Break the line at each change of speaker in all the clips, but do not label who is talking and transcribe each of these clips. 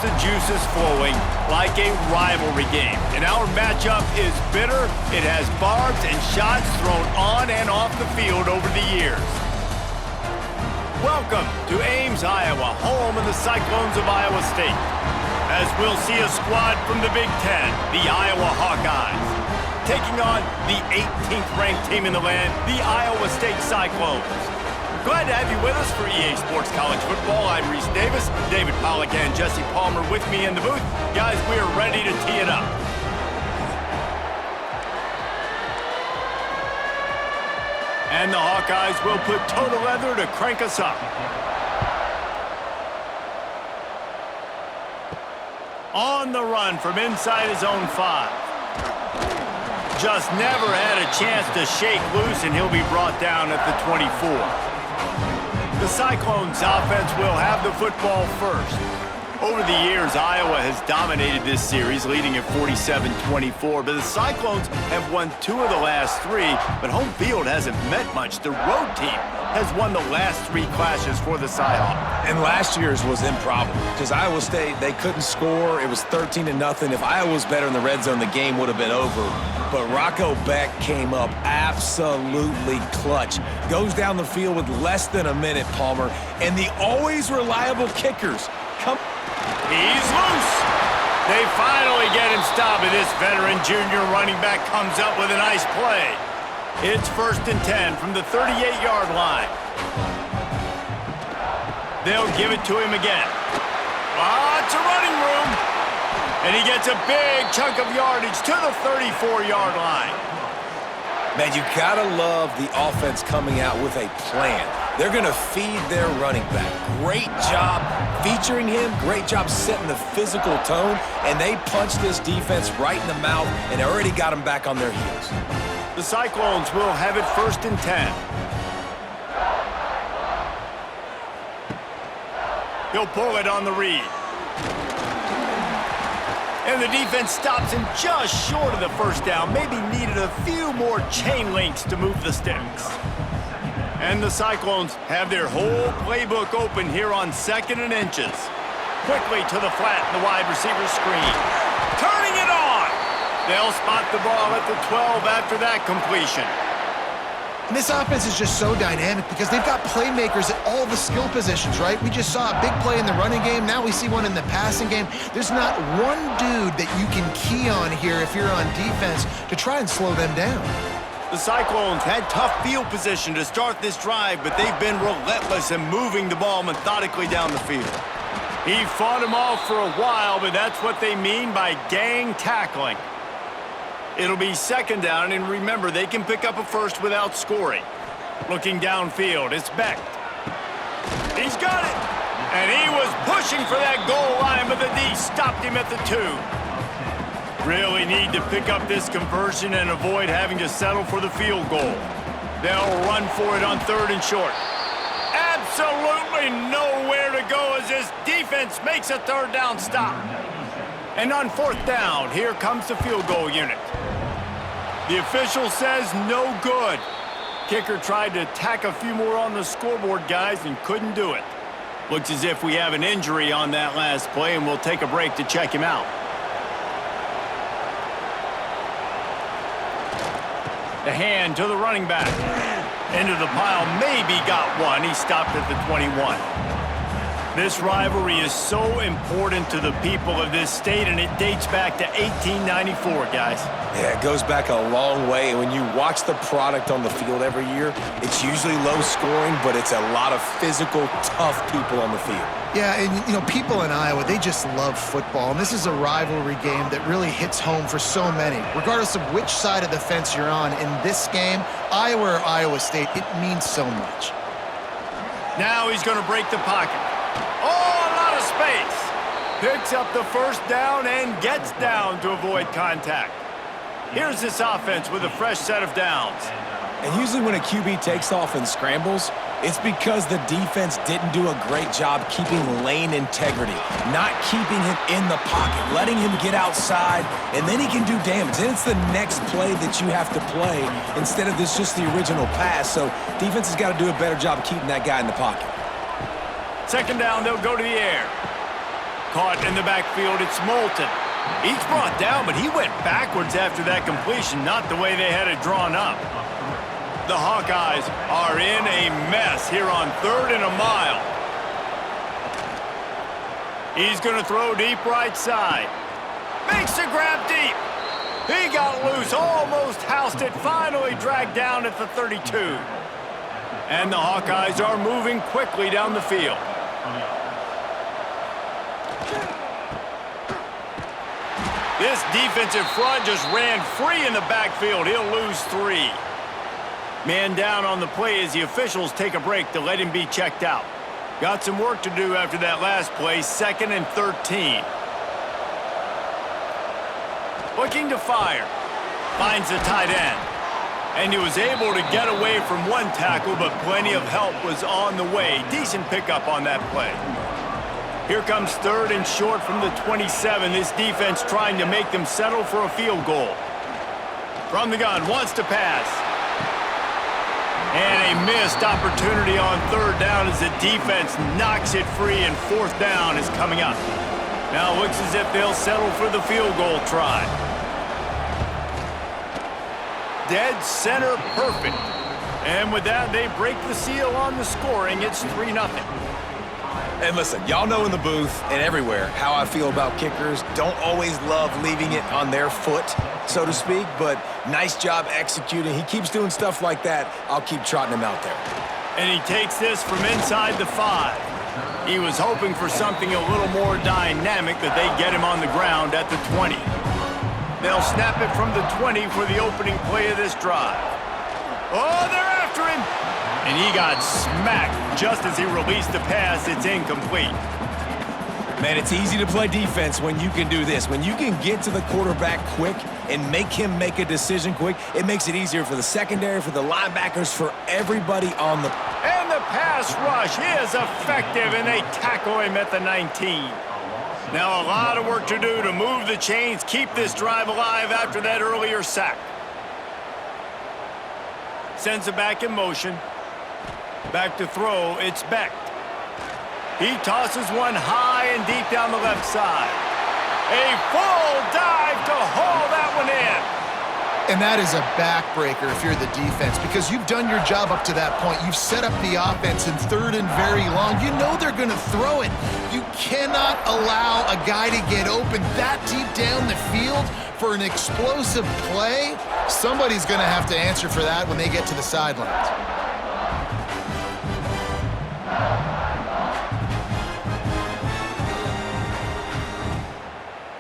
the juices flowing like a rivalry game. And our matchup is bitter. It has barbs and shots thrown on and off the field over the years. Welcome to Ames, Iowa, home of the Cyclones of Iowa State. As we'll see a squad from the Big Ten, the Iowa Hawkeyes, taking on the 18th ranked team in the land, the Iowa State Cyclones. Glad to have you with us for EA Sports College Football. I'm Reese Davis, David Pollack and Jesse Palmer with me in the booth. Guys, we are ready to tee it up. And the Hawkeyes will put total leather to crank us up. On the run from inside his own 5. Just never had a chance to shake loose, and he'll be brought down at the 24. The Cyclones offense will have the football first. Over the years, Iowa has dominated this series, leading at 47-24, but the Cyclones have won 2 of the last 3, but home field hasn't meant much. The road team has won the last 3 clashes for the Cyhawks.
And last year's was improbable, because Iowa State, they couldn't score. It was 13-0. If Iowa was better in the red zone, the game would have been over. But Rocco Beck came up absolutely clutch. Goes down the field with less than a minute, Palmer. And the always reliable kickers come.
He's loose. They finally get him stopped, and this veteran junior running back comes up with a nice play. It's 1st and 10 from the 38-yard line. They'll give it to him again. Lots of running room. And he gets a big chunk of yardage to the 34-yard line.
Man, you gotta love the offense coming out with a plan. They're gonna feed their running back. Great job featuring him. Great job setting the physical tone. And they punched this defense right in the mouth and already got them back on their heels.
The Cyclones will have it 1st and 10. He'll pull it on the read. And the defense stops him just short of the first down. Maybe needed a few more chain links to move the sticks. And the Cyclones have their whole playbook open here on 2nd and inches. Quickly to the flat in the wide receiver screen. Turning it on! They'll spot the ball at the 12 after that completion.
And this offense is just so dynamic because they've got playmakers at all the skill positions, right? We just saw a big play in the running game. Now we see one in the passing game. There's not one dude that you can key on here if you're on defense to try and slow them down.
The Cyclones had tough field position to start this drive, but they've been relentless in moving the ball methodically down the field. He fought him off for a while, but that's what they mean by gang tackling. It'll be 2nd down, and remember, they can pick up a first without scoring. Looking downfield, it's Beck. He's got it! And he was pushing for that goal line, but the D stopped him at the 2. Really need to pick up this conversion and avoid having to settle for the field goal. They'll run for it on 3rd and short. Absolutely nowhere to go as this defense makes a 3rd down stop. And on 4th down, here comes the field goal unit. The official says no good. Kicker tried to tack a few more on the scoreboard, guys, and couldn't do it. Looks as if we have an injury on that last play, and we'll take a break to check him out. The hand to the running back. Into the pile, maybe got one. He stopped at the 21. This rivalry is so important to the people of this state, and it dates back to 1894, guys.
Yeah, it goes back a long way. And when you watch the product on the field every year, it's usually low scoring, but it's a lot of physical, tough people on the field.
Yeah, and you know, people in Iowa, they just love football. And this is a rivalry game that really hits home for so many. Regardless of which side of the fence you're on, in this game, Iowa or Iowa State, it means so much.
Now he's going to break the pocket. Oh, a lot of space. Picks up the 1st down and gets down to avoid contact. Here's this offense with a fresh set of downs.
And usually when a QB takes off and scrambles, it's because the defense didn't do a great job keeping lane integrity, not keeping him in the pocket, letting him get outside, and then he can do damage. Then it's the next play that you have to play instead of this just the original pass. So defense has got to do a better job keeping that guy in the pocket.
2nd down, they'll go to the air. caught in the backfield. It's Moulton. He's brought down, but he went backwards after that completion, not the way they had it drawn up. The Hawkeyes are in a mess here on 3rd and a mile. He's going to throw deep right side. Makes the grab deep. He got loose, almost housed it, finally dragged down at the 32. And the Hawkeyes are moving quickly down the field. This defensive front just ran free in the backfield. He'll lose 3. Man down on the play as the officials take a break to let him be checked out. Got some work to do after that last play, 2nd and 13. Looking to fire. Finds the tight end. And he was able to get away from one tackle, but plenty of help was on the way. Decent pickup on that play. Here comes 3rd and short from the 27. This defense trying to make them settle for a field goal. From the gun, wants to pass. And a missed opportunity on 3rd down as the defense knocks it free, and 4th down is coming up. Now it looks as if they'll settle for the field goal try. Dead center perfect. And with that, they break the seal on the scoring. It's 3-0.
And listen, y'all know in the booth and everywhere how I feel about kickers. Don't always love leaving it on their foot, so to speak, but nice job executing. He keeps doing stuff like that. I'll keep trotting him out there.
And he takes this from inside the 5. He was hoping for something a little more dynamic, but they get him on the ground at the 20. They'll snap it from the 20 for the opening play of this drive. Oh, they're after him! And he got smacked just as he released the pass. It's incomplete.
Man, it's easy to play defense when you can do this. When you can get to the quarterback quick and make him make a decision quick, it makes it easier for the secondary, for the linebackers, for everybody on the...
And the pass rush is effective, and they tackle him at the 19. Now a lot of work to do to move the chains, keep this drive alive after that earlier sack. Sends it back in motion. Back to throw, it's Beck. He tosses one high and deep down the left side. A full dive to haul that one in.
And that is a backbreaker if you're the defense, because you've done your job up to that point. You've set up the offense in 3rd and very long. You know they're going to throw it. You cannot allow a guy to get open that deep down the field for an explosive play. Somebody's going to have to answer for that when they get to the sidelines.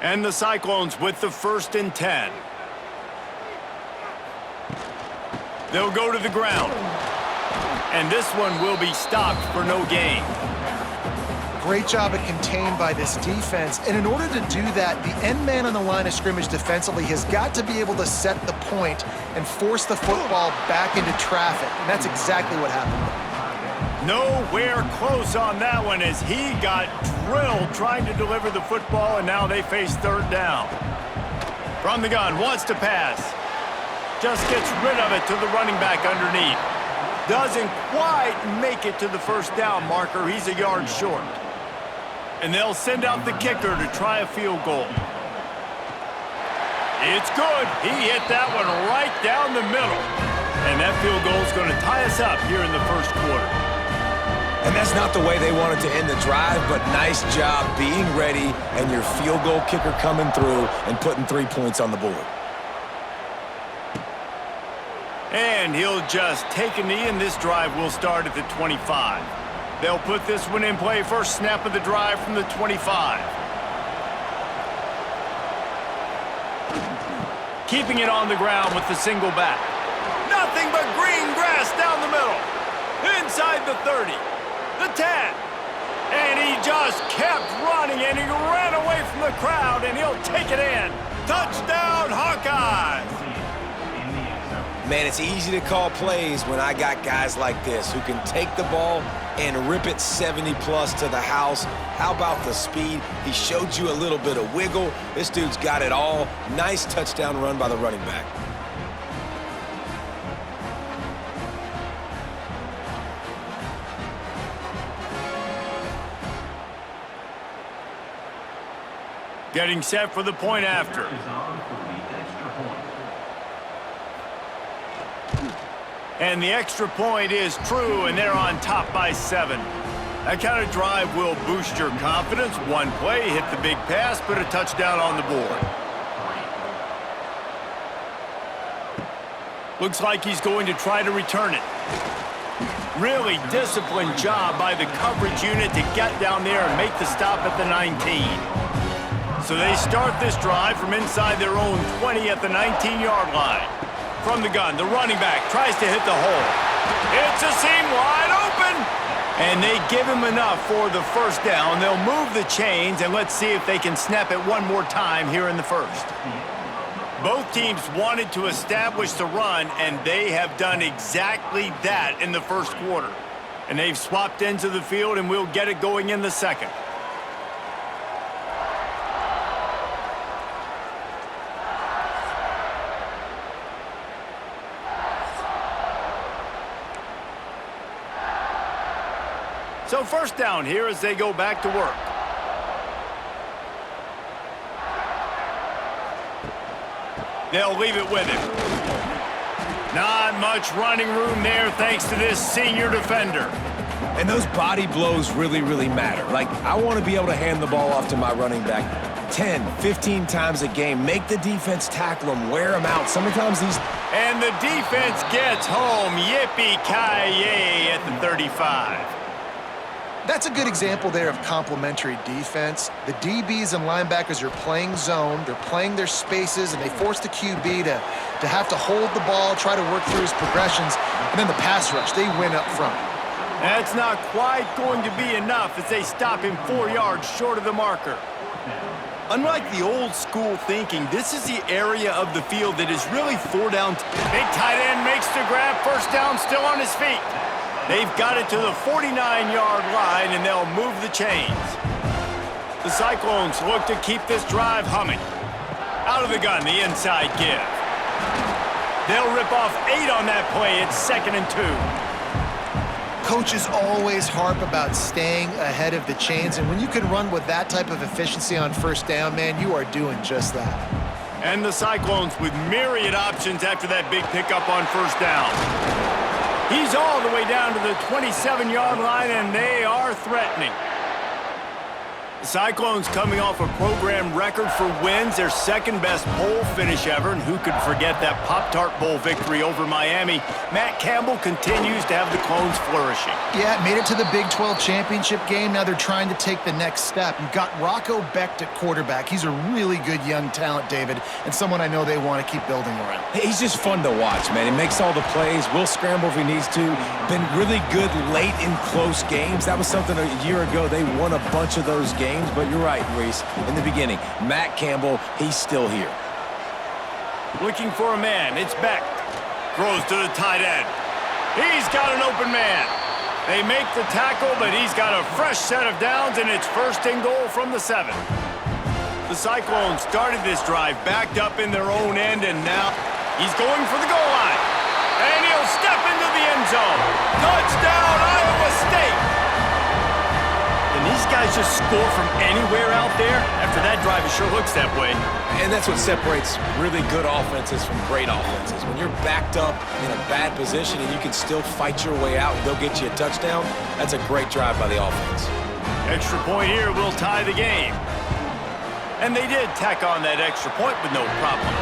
And the Cyclones with the 1st and 10. They'll go to the ground. And this one will be stopped for no gain.
Great job at contained by this defense. And in order to do that, the end man on the line of scrimmage defensively has got to be able to set the point and force the football back into traffic. And that's exactly what happened.
Nowhere close on that one as he got drilled trying to deliver the football, and now they face 3rd down. From the gun, wants to pass. Just gets rid of it to the running back underneath. Doesn't quite make it to the 1st down marker. He's a yard short. And they'll send out the kicker to try a field goal. It's good. He hit that one right down the middle. And that field goal is going to tie us up here in the 1st quarter.
And that's not the way they wanted to end the drive, but nice job being ready and your field goal kicker coming through and putting 3 points on the board.
And he'll just take a knee, and this drive will start at the 25. They'll put this one in play. First snap of the drive from the 25. Keeping it on the ground with the single back. Nothing but green grass down the middle. Inside the 30. The 10. And he just kept running, and he ran away from the crowd, and he'll take it in. Touchdown, Hawkeyes!
Man, it's easy to call plays when I got guys like this who can take the ball and rip it 70-plus to the house. How about the speed? He showed you a little bit of wiggle. This dude's got it all. Nice touchdown run by the running back.
Getting set for the point after. And the extra point is true, and they're on top by 7. That kind of drive will boost your confidence. One play, hit the big pass, put a touchdown on the board. Looks like he's going to try to return it. Really disciplined job by the coverage unit to get down there and make the stop at the 19. So they start this drive from inside their own 20 at the 19-yard line. From the gun, the running back tries to hit the hole. It's a seam wide open! And they give him enough for the first down. They'll move the chains, and let's see if they can snap it one more time here in the first. Both teams wanted to establish the run, and they have done exactly that in the first quarter. And they've swapped ends of the field, and we'll get it going in the second. So first down here as they go back to work. They'll leave it with him. Not much running room there thanks to this senior defender.
And those body blows really, really matter. Like, I want to be able to hand the ball off to my running back 10, 15 times a game. Make the defense tackle him, wear him out. Sometimes these...
And the defense gets home. Yippee-ki-yay at the 35.
That's a good example there of complementary defense. The DBs and linebackers are playing zone, they're playing their spaces, and they force the QB to have to hold the ball, try to work through his progressions, and then the pass rush, they win up front.
That's not quite going to be enough as they stop him 4 yards short of the marker. Unlike the old school thinking, this is the area of the field that is really 4 down. Big tight end makes the grab, first down, still on his feet. They've got it to the 49-yard line, and they'll move the chains. The Cyclones look to keep this drive humming. Out of the gun, the inside give. They'll rip off 8 on that play. It's 2nd and 2.
Coaches always harp about staying ahead of the chains, and when you can run with that type of efficiency on first down, man, you are doing just that.
And the Cyclones with myriad options after that big pickup on first down. He's all the way down to the 27-yard line, and they are threatening. The Cyclones coming off a program record for wins, their second-best bowl finish ever, and who could forget that Pop-Tart Bowl victory over Miami. Matt Campbell continues to have the Clones flourishing.
Yeah, made it to the Big 12 championship game. Now they're trying to take the next step. You've got Rocco Becht at quarterback. He's a really good young talent, David, and someone I know they want to keep building around.
He's just fun to watch, man. He makes all the plays, will scramble if he needs to. Been really good late in close games. That was something a year ago. They won a bunch of those games. But you're right, Reese. In the beginning, Matt Campbell, he's still here.
Looking for a man. It's Becht. Throws to the tight end. He's got an open man. They make the tackle, but he's got a fresh set of downs, and it's 1st and goal from the 7. The Cyclones started this drive backed up in their own end, and now he's going for the goal line. And he'll step into the end zone. Touchdown, Iowa State! And these guys just score from anywhere out there? After that drive, it sure looks that way.
And that's what separates really good offenses from great offenses. When you're backed up in a bad position and you can still fight your way out and they'll get you a touchdown, that's a great drive by the offense.
Extra point here will tie the game. And they did tack on that extra point with no problem.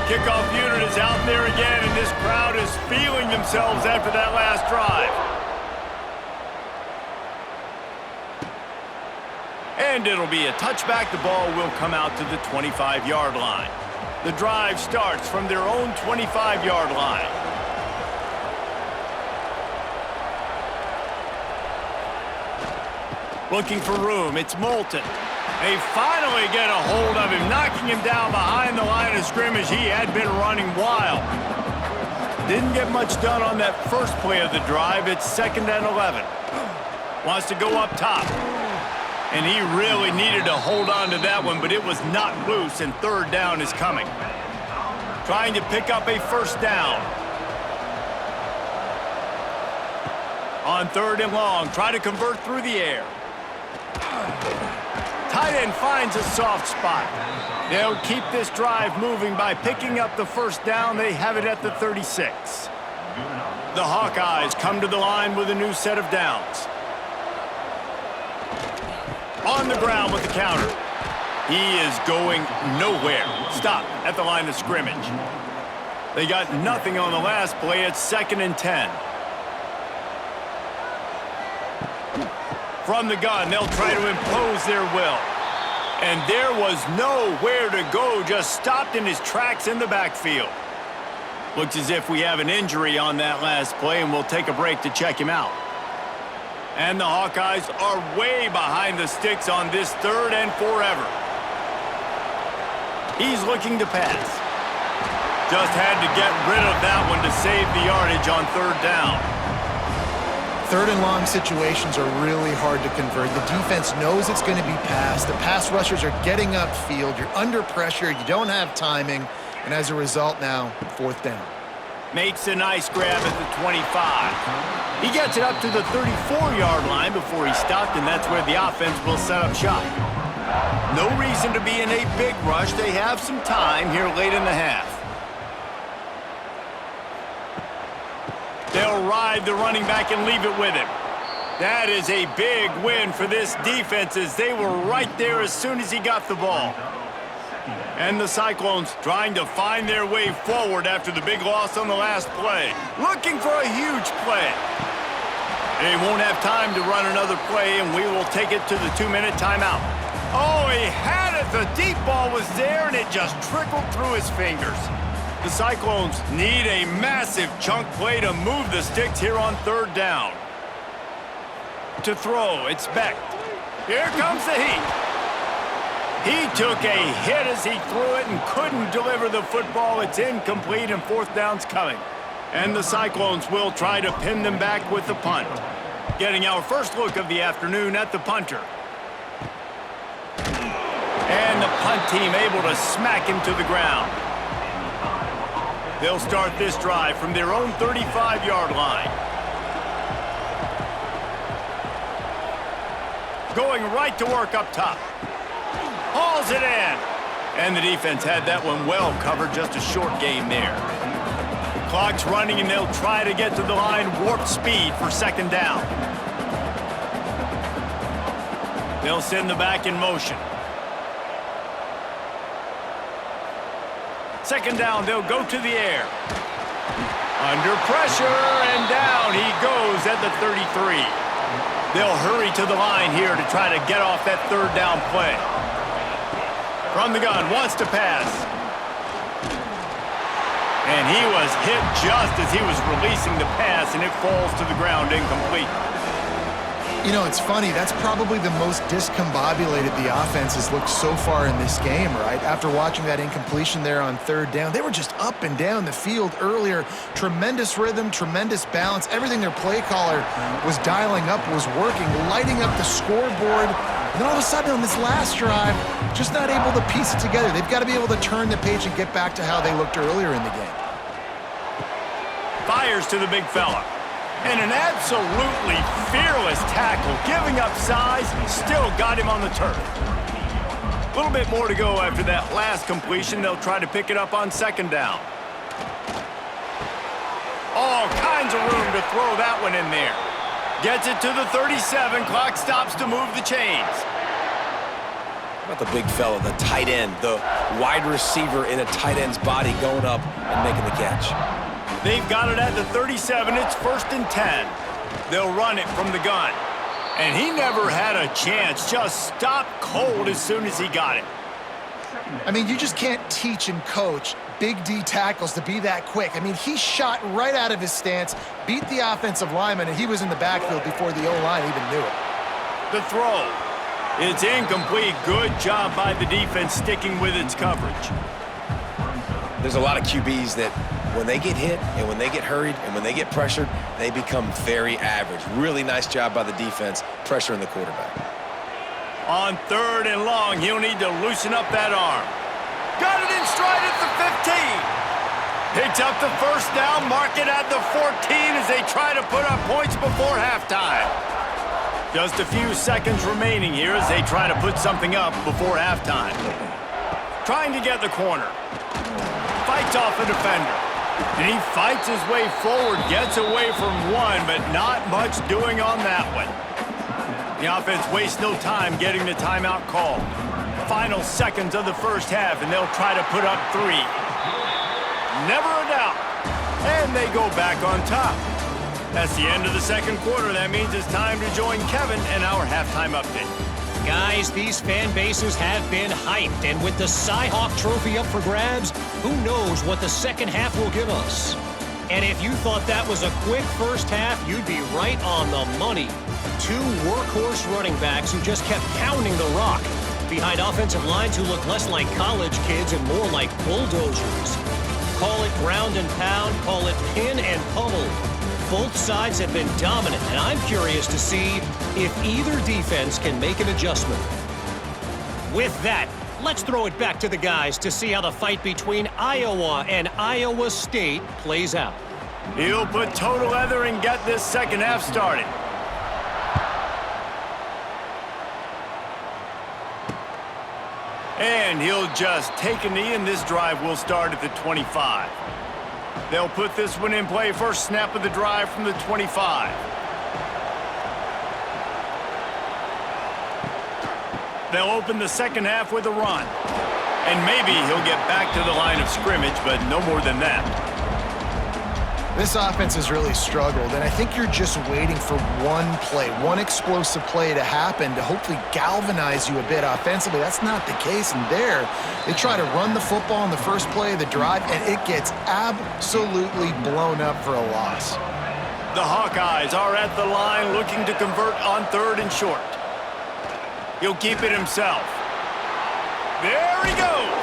Kickoff unit is out there again, and this crowd is feeling themselves after that last drive. And it'll be a touchback. The ball will come out to the 25-yard line. The drive starts from their own 25-yard line. Looking for room, it's Moulton. They finally get a hold of him, knocking him down behind the line of scrimmage. He had been running wild. Didn't get much done on that first play of the drive. It's 2nd and 11. Wants to go up top. And he really needed to hold on to that one, but it was not loose, and 3rd down is coming. Trying to pick up a first down. On 3rd and long, try to convert through the air. Tight end finds a soft spot. They'll keep this drive moving by picking up the first down. They have it at the 36. The Hawkeyes come to the line with a new set of downs. On the ground with the counter. He is going nowhere. Stop at the line of scrimmage. They got nothing on the last play. It's 2nd and 10. From the gun, they'll try to impose their will. And there was nowhere to go, just stopped in his tracks in the backfield. Looks as if we have an injury on that last play, and we'll take a break to check him out. And the Hawkeyes are way behind the sticks on this 3rd and forever. He's looking to pass. Just had to get rid of that one to save the yardage on 3rd down.
3rd and long situations are really hard to convert. The defense knows it's going to be passed. The pass rushers are getting upfield. You're under pressure. You don't have timing. And as a result now, 4th down.
Makes a nice grab at the 25. He gets it up to the 34-yard line before he stopped, and that's where the offense will set up shop. No reason to be in a big rush. They have some time here late in the half. They'll ride the running back and leave it with him. That is a big win for this defense as they were right there as soon as he got the ball. And the Cyclones trying to find their way forward after the big loss on the last play. Looking for a huge play. They won't have time to run another play, and we will take it to the 2-minute timeout. Oh, he had it. The deep ball was there, and it just trickled through his fingers. The Cyclones need a massive chunk play to move the sticks here on 3rd down. To throw, it's Beck. Here comes the heat. He took a hit as he threw it and couldn't deliver the football. It's incomplete, and 4th down's coming. And the Cyclones will try to pin them back with the punt. Getting our first look of the afternoon at the punter. And the punt team able to smack him to the ground. They'll start this drive from their own 35-yard line. Going right to work up top. Hauls it in. And the defense had that one well covered, just a short game there. Clock's running, and they'll try to get to the line warp speed for 2nd down. They'll send the back in motion. 2nd down, they'll go to the air. Under pressure, and down he goes at the 33. They'll hurry to the line here to try to get off that 3rd down play. From the gun, wants to pass. And he was hit just as he was releasing the pass, and it falls to the ground incomplete.
You know, it's funny. That's probably the most discombobulated the offense has looked so far in this game, right? After watching that incompletion there on 3rd down, they were just up and down the field earlier. Tremendous rhythm, tremendous balance. Everything their play caller was dialing up was working, lighting up the scoreboard. And then all of a sudden on this last drive, just not able to piece it together. They've got to be able to turn the page and get back to how they looked earlier in the game.
Fires to the big fella. And an absolutely fearless tackle, giving up size, still got him on the turf. A little bit more to go after that last completion. They'll try to pick it up on 2nd down. All kinds of room to throw that one in there. Gets it to the 37. Clock stops to move the chains.
How about the big fella, the tight end, the wide receiver in a tight end's body going up and making the catch.
They've got it at the 37. It's 1st and 10. They'll run it from the gun. And he never had a chance. Just stopped cold as soon as he got it.
I mean, you just can't teach and coach big D tackles to be that quick. I mean, he shot right out of his stance, beat the offensive lineman, and he was in the backfield before the O-line even knew it.
The throw. It's incomplete. Good job by the defense sticking with its coverage.
There's a lot of QBs that when they get hit and when they get hurried and when they get pressured, they become very average. Really nice job by the defense pressuring the quarterback.
On 3rd and long, he'll need to loosen up that arm. Got it in stride at the 15. Picks up the first down, mark it at the 14 as they try to put up points before halftime. Just a few seconds remaining here as they try to put something up before halftime. Trying to get the corner. Fights off a defender. And he fights his way forward, gets away from one, but not much doing on that one. The offense wastes no time getting the timeout called. Final seconds of the first half, and they'll try to put up 3. Never a doubt. And they go back on top. That's the end of the second quarter. That means it's time to join Kevin in our halftime update.
Guys, these fan bases have been hyped, and with the Cy-Hawk trophy up for grabs, who knows what the second half will give us. And if you thought that was a quick first half, you'd be right on the money. 2 workhorse running backs who just kept pounding the rock behind offensive lines who look less like college kids and more like bulldozers. Call it ground and pound, call it pin and pummel. Both sides have been dominant, and I'm curious to see if either defense can make an adjustment. With that, let's throw it back to the guys to see how the fight between Iowa and Iowa State plays out.
He'll put total leather and get this second half started. And he'll just take a knee, and this drive will start at the 25. They'll put this one in play. First snap of the drive from the 25. They'll open the second half with a run. And maybe he'll get back to the line of scrimmage, but no more than that.
This offense has really struggled, and I think you're just waiting for one play, one explosive play to happen to hopefully galvanize you a bit offensively. That's not the case, and there, they try to run the football on the first play of the drive, and it gets absolutely blown up for a loss.
The Hawkeyes are at the line looking to convert on 3rd and short. He'll keep it himself. There he goes.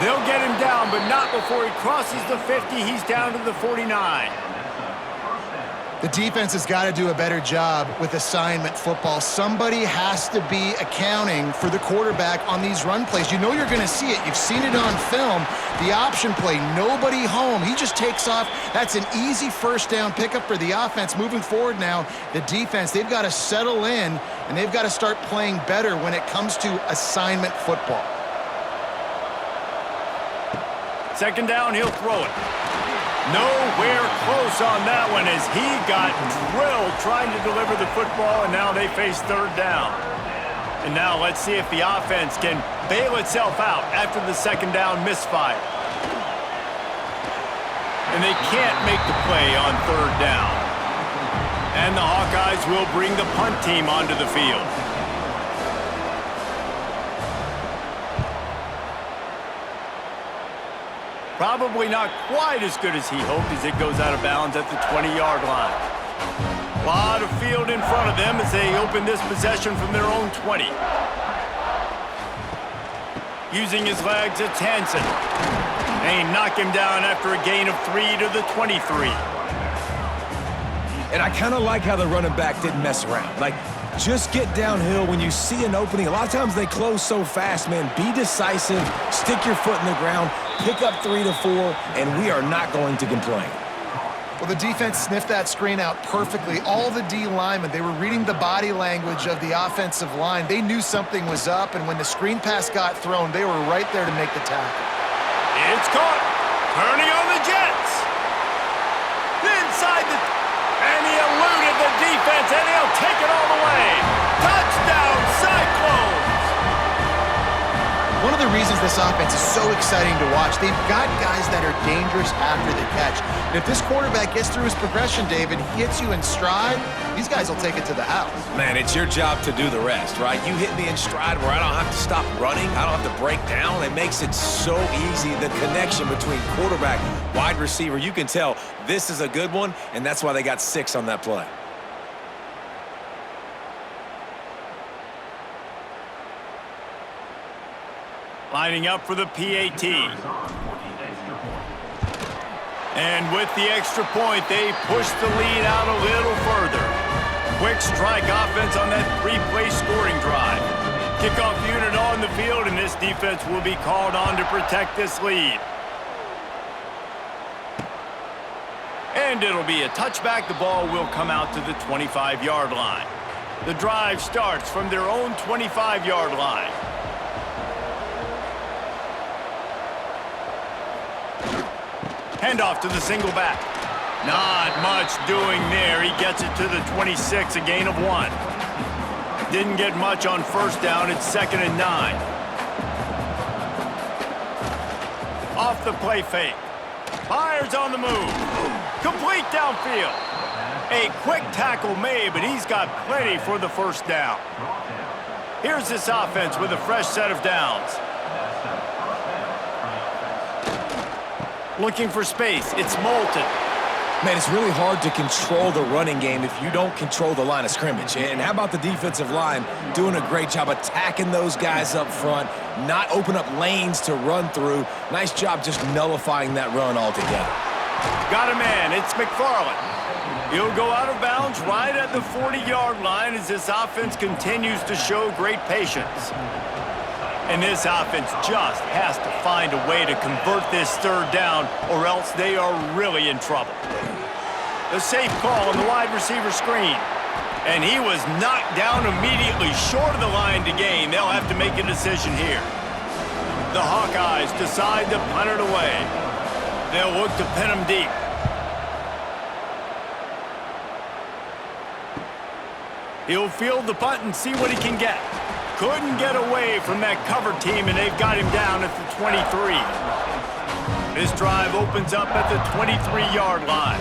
They'll get him down, but not before he crosses the 50. He's down to the 49.
The defense has got to do a better job with assignment football. Somebody has to be accounting for the quarterback on these run plays. You know you're going to see it. You've seen it on film. The option play, nobody home. He just takes off. That's an easy first down pickup for the offense. Moving forward now, the defense, they've got to settle in, and they've got to start playing better when it comes to assignment football.
Second down, he'll throw it. Nowhere close on that one as he got drilled trying to deliver the football, and now they face 3rd down. And now let's see if the offense can bail itself out after the second down misfire. And they can't make the play on 3rd down. And the Hawkeyes will bring the punt team onto the field. Probably not quite as good as he hoped as it goes out of bounds at the 20-yard line. A lot of field in front of them as they open this possession from their own 20. Using his legs, it's Hansen. They knock him down after a gain of 3 to the 23.
And I kind of like how the running back didn't mess around. Like, just get downhill when you see an opening. A lot of times they close so fast, man. Be decisive, stick your foot in the ground, pick up 3 to 4, and we are not going to complain.
Well, the defense sniffed that screen out perfectly. All the D linemen, they were reading the body language of the offensive line. They knew something was up, and when the screen pass got thrown, they were right there to make the tackle.
It's caught. Turning on the Jets. Inside the... And he eluded the defense, and he'll take it all the way. Touchdown, Cyclones!
One of the reasons this offense is so exciting to watch, they've got guys that are dangerous after the catch. And if this quarterback gets through his progression, David, he hits you in stride, these guys will take it to the house.
Man, it's your job to do the rest, right? You hit me in stride where I don't have to stop running. I don't have to break down. It makes it so easy. The connection between quarterback, wide receiver, you can tell this is a good one, and that's why they got 6 on that play.
Lining up for the PAT. And with the extra point, they push the lead out a little further. Quick strike offense on that 3-play scoring drive. Kickoff unit on the field, and this defense will be called on to protect this lead. And it'll be a touchback. The ball will come out to the 25-yard line. The drive starts from their own 25-yard line. Handoff to the single back. Not much doing there. He gets it to the 26, a gain of 1. Didn't get much on first down. It's 2nd and 9. Off the play fake. Fires on the move. Complete downfield. A quick tackle made, but he's got plenty for the first down. Here's this offense with a fresh set of downs. Looking for space. It's Moulton.
Man, it's really hard to control the running game if you don't control the line of scrimmage. And how about the defensive line doing a great job attacking those guys up front, not open up lanes to run through. Nice job just nullifying that run altogether.
Got a man. It's McFarland. He'll go out of bounds right at the 40-yard line as this offense continues to show great patience. And this offense just has to find a way to convert this third down or else they are really in trouble. The safe call on the wide receiver screen. And he was knocked down immediately short of the line to gain. They'll have to make a decision here. The Hawkeyes decide to punt it away. They'll look to pin him deep. He'll field the punt and see what he can get. Couldn't get away from that cover team, and they've got him down at the 23. This drive opens up at the 23-yard line.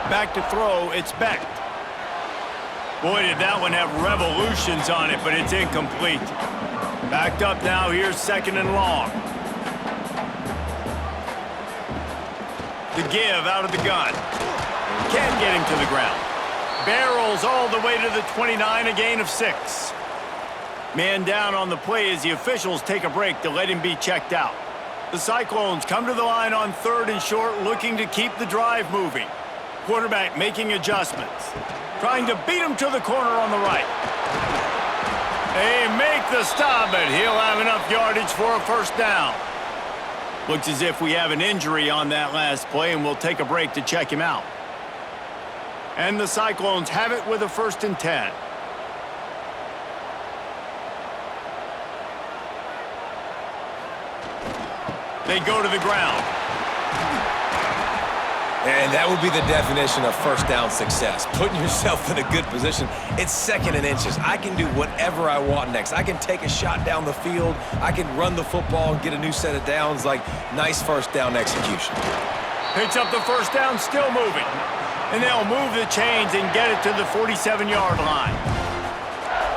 Back to throw, it's Beck. Boy, did that one have revolutions on it, but it's incomplete. Backed up now, here's 2nd and long. The give out of the gun. Can't get him to the ground. Barrels all the way to the 29, a gain of 6. Man down on the play as the officials take a break to let him be checked out. The Cyclones come to the line on 3rd and short, looking to keep the drive moving. Quarterback making adjustments. Trying to beat him to the corner on the right. They make the stop, but he'll have enough yardage for a first down. Looks as if we have an injury on that last play, and we'll take a break to check him out. And the Cyclones have it with a 1st and 10. They go to the ground.
And that would be the definition of first down success. Putting yourself in a good position. It's 2nd and inches. I can do whatever I want next. I can take a shot down the field. I can run the football and get a new set of downs. Like, nice first down execution.
Picks up the first down, still moving. And they'll move the chains and get it to the 47-yard line.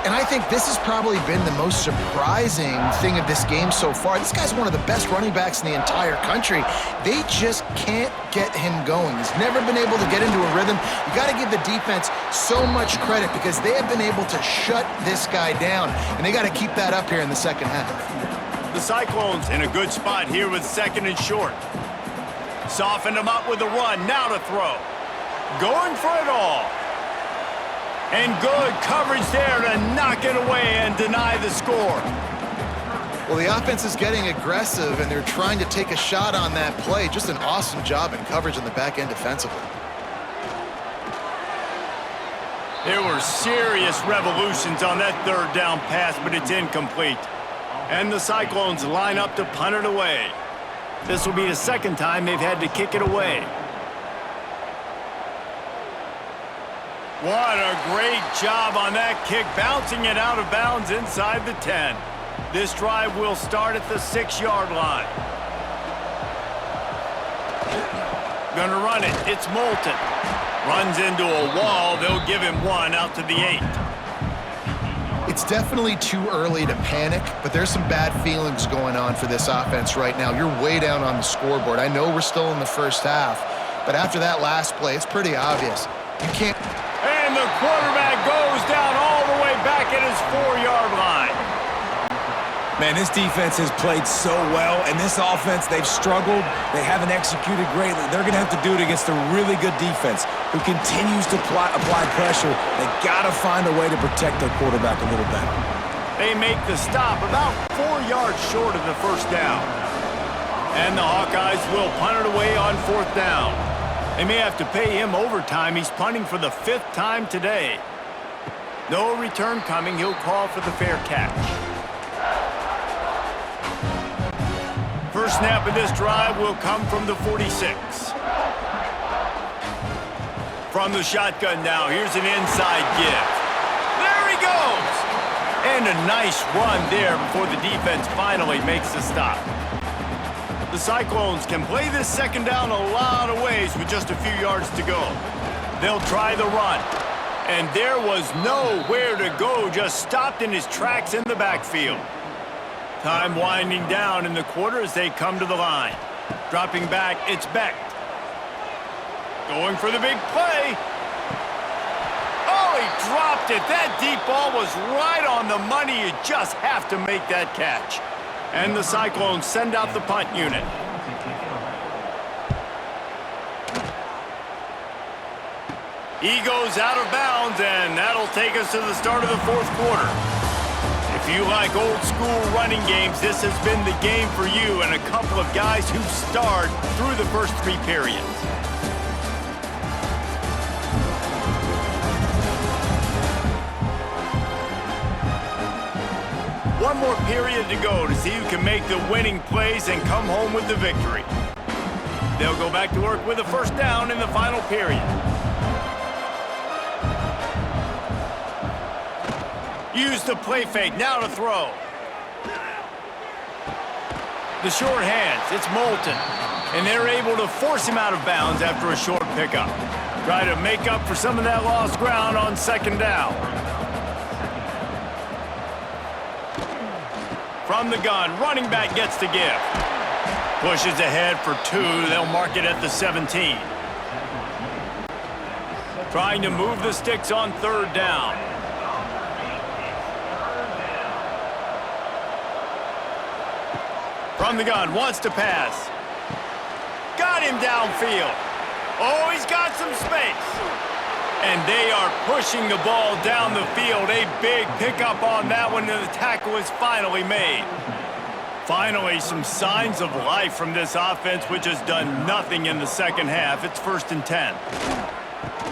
And I think this has probably been the most surprising thing of this game so far. This guy's one of the best running backs in the entire country. They just can't get him going. He's never been able to get into a rhythm. You got to give the defense so much credit because they have been able to shut this guy down, and they got to keep that up here in the second half.
The Cyclones in a good spot here with 2nd and short. Softened him up with a run, now to throw. Going for it all. And good coverage there to knock it away and deny the score.
Well, the offense is getting aggressive, and they're trying to take a shot on that play. Just an awesome job in coverage on the back end defensively.
There were serious revolutions on that 3rd down pass, but it's incomplete. And the Cyclones line up to punt it away. This will be the 2nd time they've had to kick it away. What a great job on that kick, bouncing it out of bounds inside the 10. This drive will start at the 6-yard line. Gonna run it, it's Moulton. Runs into a wall, they'll give him 1 out to the 8.
It's definitely too early to panic, but there's some bad feelings going on for this offense right now. You're way down on the scoreboard. I know we're still in the first half, but after that last play, it's pretty obvious. You can't...
And the quarterback goes down all the way back at his 4-yard line.
Man, this defense has played so well, and this offense, they've struggled. They haven't executed greatly. They're going to have to do it against a really good defense who continues to apply pressure. They got to find a way to protect their quarterback a little better.
They make the stop about 4 yards short of the first down. And the Hawkeyes will punt it away on 4th down. They may have to pay him overtime. He's punting for the 5th time today. No return coming. He'll call for the fair catch. First snap of this drive will come from the 46. From the shotgun now, here's an inside give. There he goes! And a nice run there before the defense finally makes the stop. The Cyclones can play this second down a lot of ways with just a few yards to go. They'll try the run. And there was nowhere to go, just stopped in his tracks in the backfield. Time winding down in the quarter as they come to the line. Dropping back, it's Beck. Going for the big play. Oh, he dropped it. That deep ball was right on the money. You just have to make that catch. And the Cyclones send out the punt unit. He goes out of bounds, and that'll take us to the start of the 4th quarter. If you like old school running games, this has been the game for you and a couple of guys who starred through the first 3 periods. One more period to go to see who can make the winning plays and come home with the victory. They'll go back to work with a first down in the final period. Use the play fake, now to throw. The short hands, it's Moulton. And they're able to force him out of bounds after a short pickup. Try to make up for some of that lost ground on second down. From the gun, running back gets the give. Pushes ahead for 2. They'll mark it at the 17. Trying to move the sticks on 3rd down. From the gun, wants to pass. Got him downfield. Oh, he's got some space. And they are pushing the ball down the field. A big pickup on that one, and the tackle is finally made. Finally, some signs of life from this offense, which has done nothing in the second half. It's 1st and 10.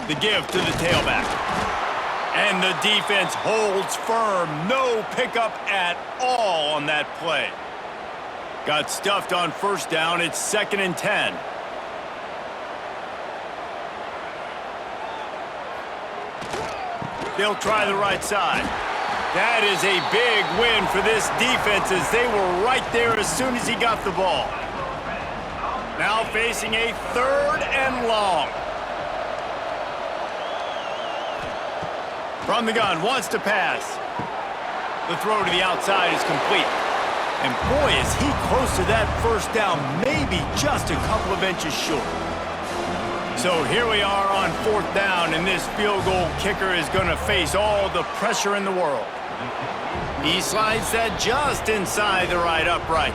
The give to the tailback. And the defense holds firm. No pickup at all on that play. Got stuffed on 1st down. It's 2nd and 10. They'll try the right side. That is a big win for this defense as they were right there as soon as he got the ball. Now facing a 3rd and long. From the gun, wants to pass. The throw to the outside is complete. And boy, is he close to that first down, maybe just a couple of inches short. So here we are on 4th down, and this field goal kicker is going to face all the pressure in the world. He slides that just inside the right upright.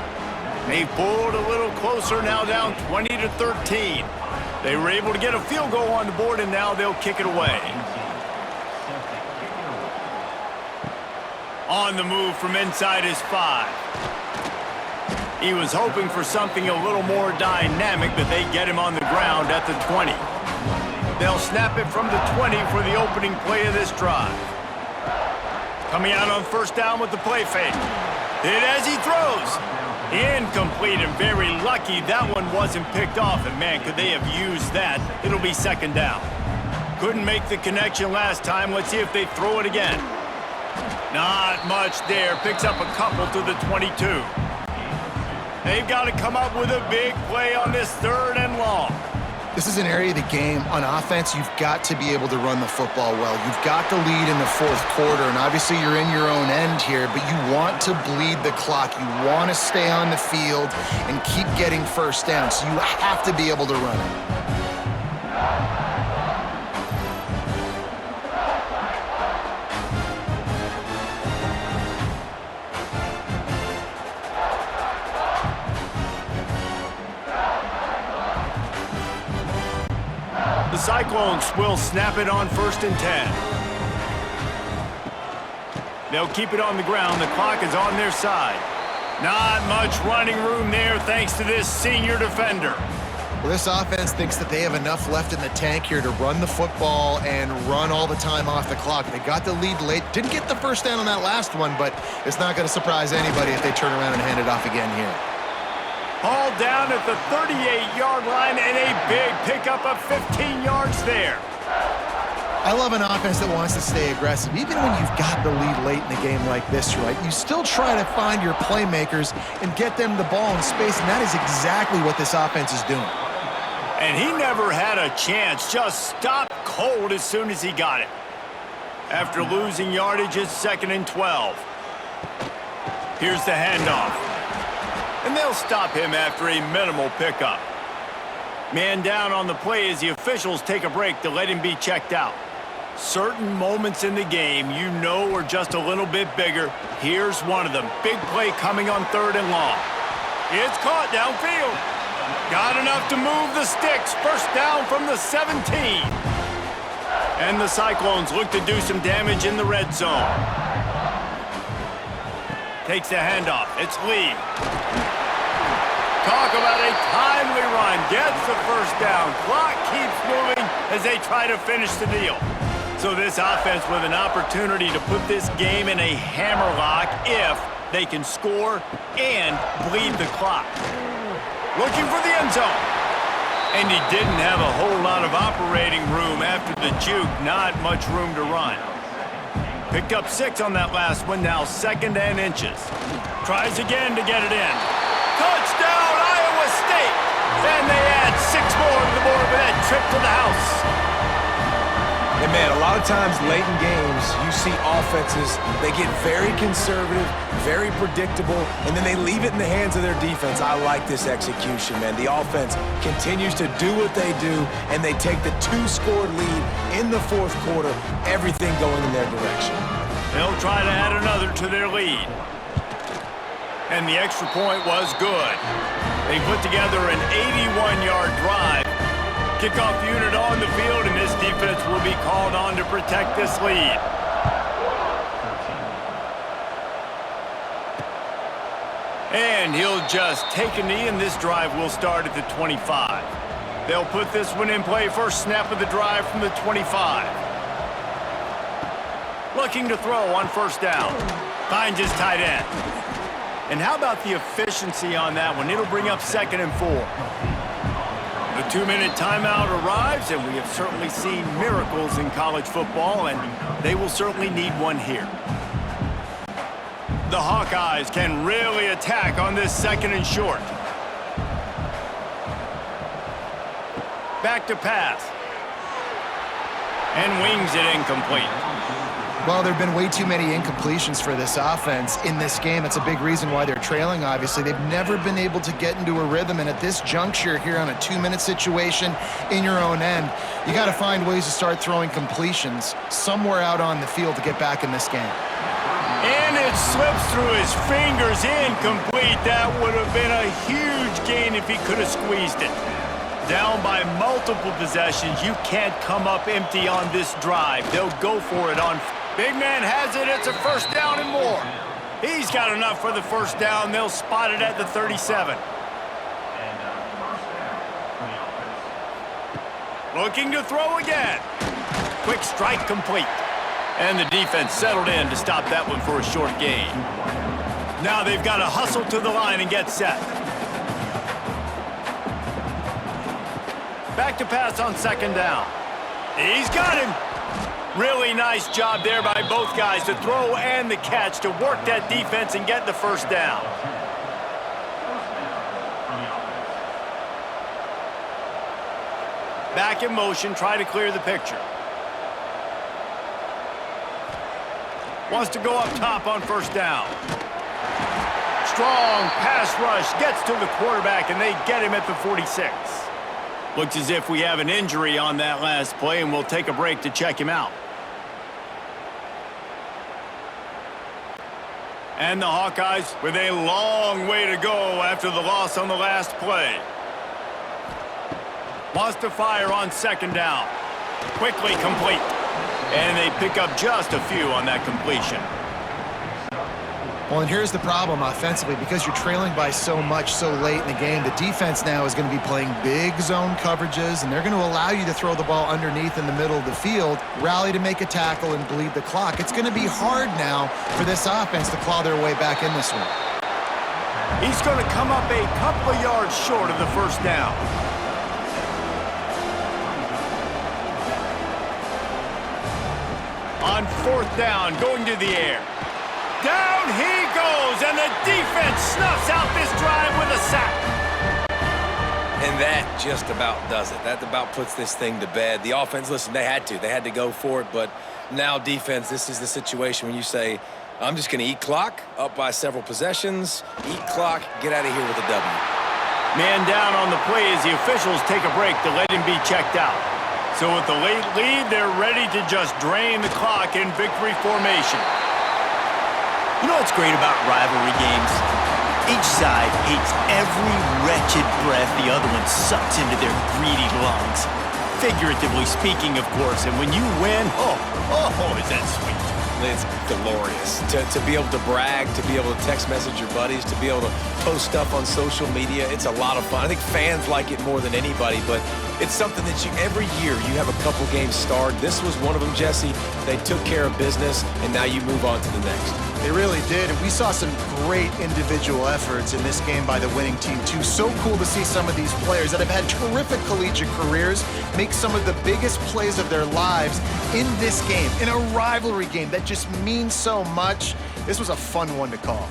They pulled a little closer, now down 20-13. They were able to get a field goal on the board, and now they'll kick it away. On the move from inside his 5. He was hoping for something a little more dynamic, but they get him on the ground at the 20. They'll snap it from the 20 for the opening play of this drive. Coming out on 1st down with the play fake. Hit as he throws. Incomplete, and very lucky that one wasn't picked off. And man, could they have used that. It'll be 2nd down. Couldn't make the connection last time. Let's see if they throw it again. Not much there. Picks up a couple to the 22. They've got to come up with a big play on this 3rd and long.
This is an area of the game. On offense, you've got to be able to run the football well. You've got the lead in the 4th quarter, and obviously you're in your own end here, but you want to bleed the clock. You want to stay on the field and keep getting first down, so you have to be able to run it.
The Cyclones will snap it on 1st and 10. They'll keep it on the ground. The clock is on their side. Not much running room there thanks to this senior defender.
Well, this offense thinks that they have enough left in the tank here to run the football and run all the time off the clock. They got the lead late. Didn't get the first down on that last one, but it's not going to surprise anybody if they turn around and hand it off again here.
Hauled down at the 38-yard line and a big pickup of 15 yards there.
I love an offense that wants to stay aggressive. Even when you've got the lead late in a game like this, right, you still try to find your playmakers and get them the ball in space, and that is exactly what this offense is doing.
And he never had a chance, just stopped cold as soon as he got it. After losing yardage, it's 2nd and 12. Here's the handoff. And they'll stop him after a minimal pickup. Man down on the play as the officials take a break to let him be checked out. Certain moments in the game you know are just a little bit bigger. Here's one of them. Big play coming on 3rd and long. It's caught downfield. Got enough to move the sticks. First down from the 17. And the Cyclones look to do some damage in the red zone. Takes the handoff. It's Lee. Talk about a timely run. Gets the first down. Clock keeps moving as they try to finish the deal. So this offense with an opportunity to put this game in a hammerlock if they can score and bleed the clock. Looking for the end zone. And he didn't have a whole lot of operating room after the juke. Not much room to run. Picked up 6 on that last one. Now 2nd and inches. Tries again to get it in. Touchdown, Iowa State! And they add 6 more to the board with that trip to the house.
And man, a lot of times late in games, you see offenses, they get very conservative, very predictable, and then they leave it in the hands of their defense. I like this execution, man. The offense continues to do what they do, and they take the 2-score lead in the 4th quarter, everything going in their direction.
They'll try to add another to their lead. And the extra point was good. They put together an 81-yard drive. Kickoff unit on the field, and this defense will be called on to protect this lead. And he'll just take a knee, and this drive will start at the 25. They'll put this one in play. First snap of the drive from the 25. Looking to throw on first down. Finds his tight end. And how about the efficiency on that one? It'll bring up 2nd and 4. The 2-minute timeout arrives, and we have certainly seen miracles in college football, and they will certainly need one here. The Hawkeyes can really attack on this 2nd and short. Back to pass. And wings it incomplete.
Well, there have been way too many incompletions for this offense in this game. It's a big reason why they're trailing, obviously. They've never been able to get into a rhythm, and at this juncture here on a 2-minute situation in your own end, you got to find ways to start throwing completions somewhere out on the field to get back in this game.
And it slips through his fingers, incomplete. That would have been a huge gain if he could have squeezed it. Down by multiple possessions, you can't come up empty on this drive. They'll go for it on. Big man has it. It's a first down and more. He's got enough for the first down. They'll spot it at the 37. Looking to throw again. Quick strike complete. And the defense settled in to stop that one for a short gain. Now they've got to hustle to the line and get set. Back to pass on 2nd down. He's got him. Really nice job there by both guys, the throw and the catch, to work that defense and get the first down. Back in motion, try to clear the picture. Wants to go up top on first down. Strong pass rush, gets to the quarterback, and they get him at the 46. Looks as if we have an injury on that last play, and we'll take a break to check him out. And the Hawkeyes with a long way to go after the loss on the last play. Wants to fire on 2nd down. Quickly complete. And they pick up just a few on that completion.
Well, and here's the problem offensively. Because you're trailing by so much so late in the game, the defense now is going to be playing big zone coverages, and they're going to allow you to throw the ball underneath in the middle of the field, rally to make a tackle, and bleed the clock. It's going to be hard now for this offense to claw their way back in this one.
He's going to come up a couple of yards short of the first down. On fourth down, going to the air. Down he goes, and the defense snuffs out this drive with a sack.
And that just about does it. That about puts this thing to bed. The offense, listen, they had to go for it, but now defense, this is the situation when you say, I'm just going to eat clock, up by several possessions, eat clock, get out of here with a W.
Man down on the play as the officials take a break to let him be checked out. So with the late lead, they're ready to just drain the clock in victory formation. You know what's great about rivalry games? Each side hates every wretched breath the other one sucks into their greedy lungs. Figuratively speaking, of course, and when you win, oh, is that sweet.
It's glorious. To be able to brag, to be able to text message your buddies, to be able to post stuff on social media, it's a lot of fun. I think fans like it more than anybody, but it's something that every year you have a couple games starred. This was one of them, Jesse. They took care of business, and now you move on to the next.
They really did, and we saw some great individual efforts in this game by the winning team, too. So cool to see some of these players that have had terrific collegiate careers make some of the biggest plays of their lives in this game, in a rivalry game that just means so much. This was a fun one to call.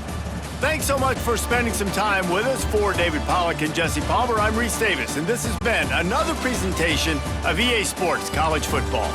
Thanks so much for spending some time with us. For David Pollack and Jesse Palmer, I'm Reese Davis, and this has been another presentation of EA Sports College Football.